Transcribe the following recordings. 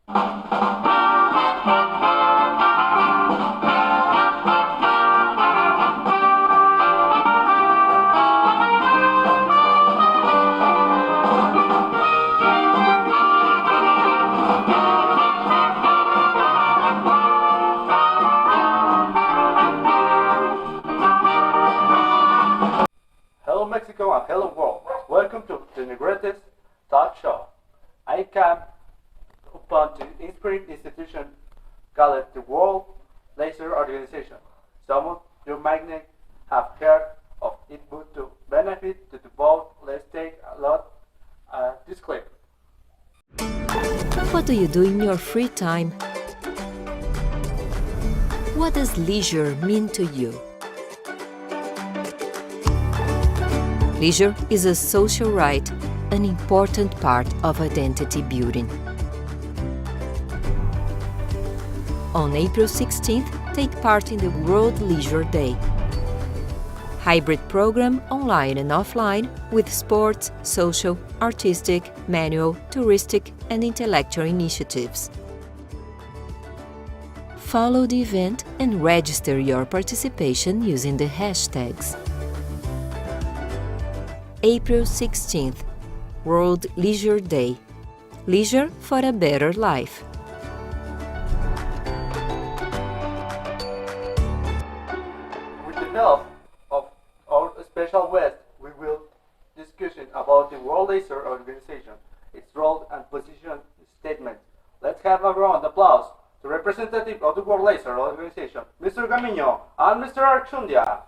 Hello Mexico and hello world. Welcome to the Negrete's talk show. I come upon the inspiring institution called the World Laser Organization. Some of you might have heard of it, but to benefit to the both, let's take a lot this clip. What do you do in your free time? What does leisure mean to you? Leisure is a social right, an important part of identity building. On April 16th, take part in the World Leisure Day. Hybrid program online and offline with sports, social, artistic, manual, touristic and intellectual initiatives. Follow the event and register your participation using the hashtags. April 16th, World Leisure Day. Leisure for a better life. With the help of our special guest, we will discussion about the World Laser Organization, its role and position statement. Let's have a round of applause to representative of the World Laser Organization, Mr. Gamiño and Mr. Archundia.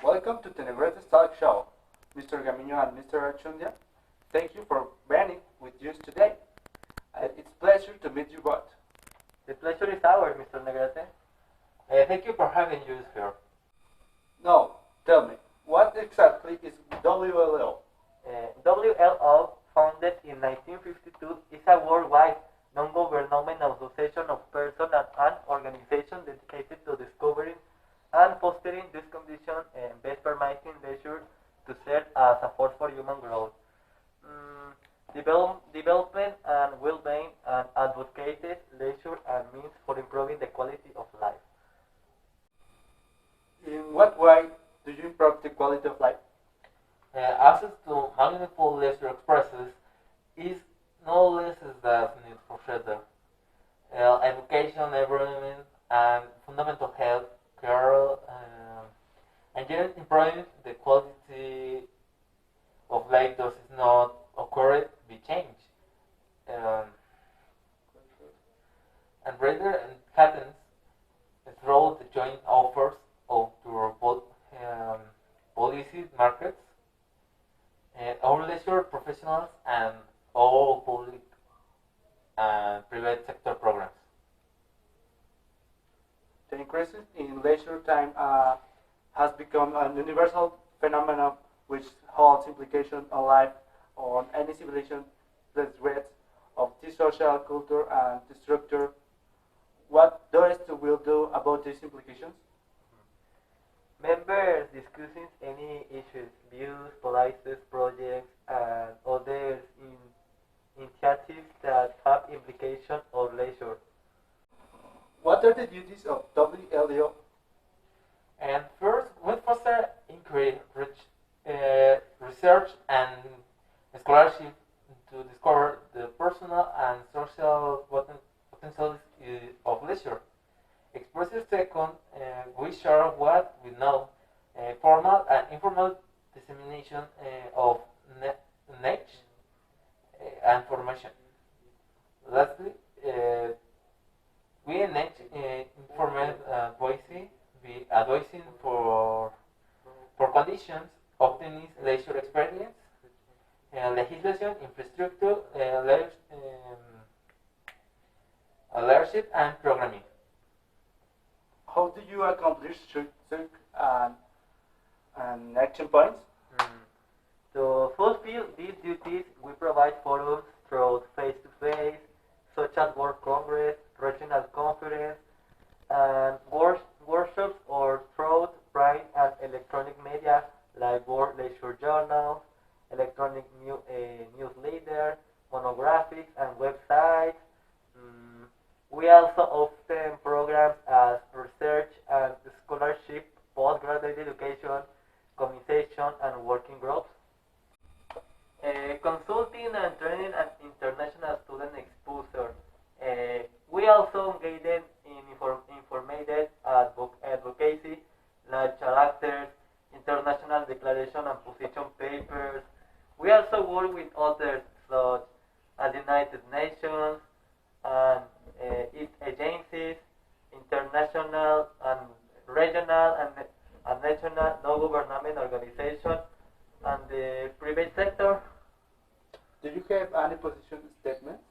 Welcome to the Negrete talk show, Mr. Gamiño and Mr. Archundia. Thank you for being with us today. It's a pleasure to meet you both. The pleasure is ours, Mr. Negrete. Thank you for having us here. Now, tell me, what exactly is WLO? WLO, founded in 1952, is a worldwide non-governmental association of persons and organizations dedicated to discovering and fostering this condition and best permitting leisure to serve as a force for human growth. Development and well-being and advocated leisure and means for improving the quality of life. In what way do you improve the quality of life? Access to meaningful leisure expresses is no less than need for shelter, education, environment, and fundamental health care, and yet improving the quality of life does not occur be changed. And rather it happens through the joint offers of the policy markets, our leisure professionals, and all public and private sector programs. The increase in leisure time has become a universal phenomenon which holds implications on life, on any civilization, the threats of the social culture and the structure. What does the will do about these implications? Members discussing any issues, views, policies, projects, and other initiatives that have implications on leisure. What are the duties of WLO? And first, we foster increase research and scholarship to discover the personal and social potentials of leisure. Expressive second, we share what we know, formal and informal dissemination of knowledge and formation. Lastly, we enhance informal voicing, be advising for conditions obtaining leisure experience, legislation, infrastructure, leadership, and programming. How do you accomplish such and And action points? To fulfill these duties, we provide forums through face-to-face, such as World Congress, regional conference, and workshops or through print and electronic media like World Leisure Journals, electronic newsletters, monographics, and websites. We also often programs as research and scholarship, postgraduate education, communication, and working groups. Consulting and training and international student exposure. We also engage in informative advocacy like characters, international declaration and position papers. We also work with others such as United Nations and its agencies, international and regional and national non-government organizations, and the private sector. Do you have any position statements?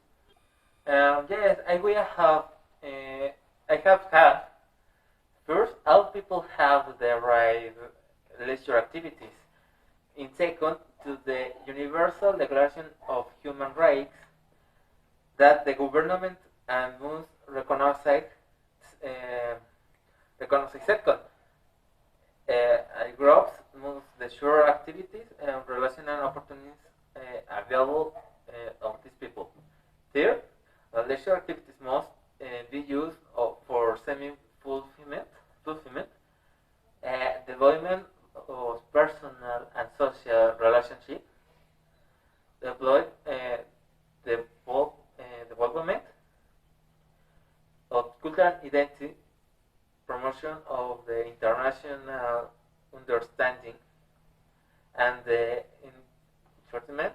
Yes, I will have. I have had. First, all people have the right leisure activities. In second, to the Universal Declaration of Human Rights, that the government and must recognize. Second, groups must ensure activities and relational opportunities available of these people. Third, leisure activities must be used for semi-fulfillment, development of personal and social relationships, development of cultural identity, promotion of the international understanding, and the enforcement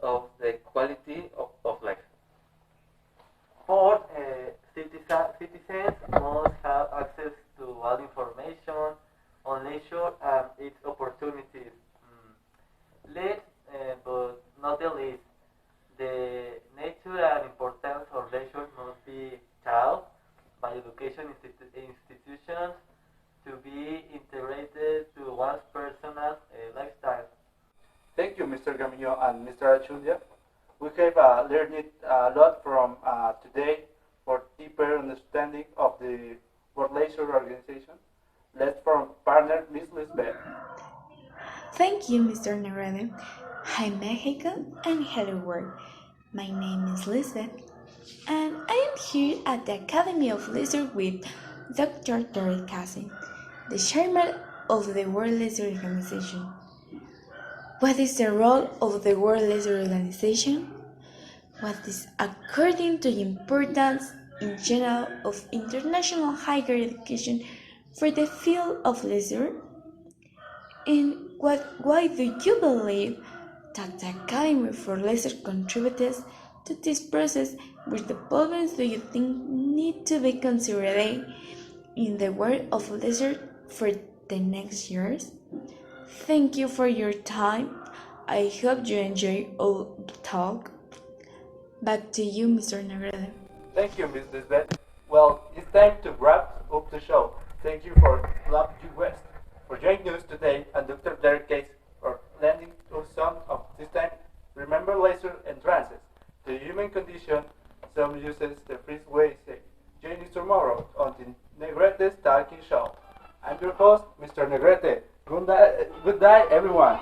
of the quality of life. Fourth, citizens must have access to all information on leisure and its opportunities. Last but not the least, the nature and importance of leisure must be taught by education institutions to be integrated to one's personal lifestyle. Thank you, Mr. Gamiño and Mr. Archundia. We have learned a lot from today for deeper understanding of the World Leisure Organization. Let's from partner Miss Lizbeth. Thank you, Mr. Negrete. Hi, Mexico, and hello, world. My name is Lizbeth, and I am here at the Academy of Leisure with Dr. Derek Cassin, the chairman of the World Leisure Organization. What is the role of the World Leisure Organization? What is, according to the importance in general of international higher education for the field of leisure? And why do you believe that the Academy for Leisure contributes to this process? Which developments do you think need to be considered in the world of leisure for the next years? Thank you for your time. I hope you enjoy our talk. Back to you, Mr. Negrete. Thank you, Miss Lizbeth. Well, it's time to wrap up the show. Thank you for Love You West for joining us today, and Dr. Derek Case for lending us some of this time. Remember leisure entrances. The human condition, some uses the freeway say. Join us tomorrow on the Negrete's Talking Show. I'm your host, Mr. Negrete. Good day, everyone.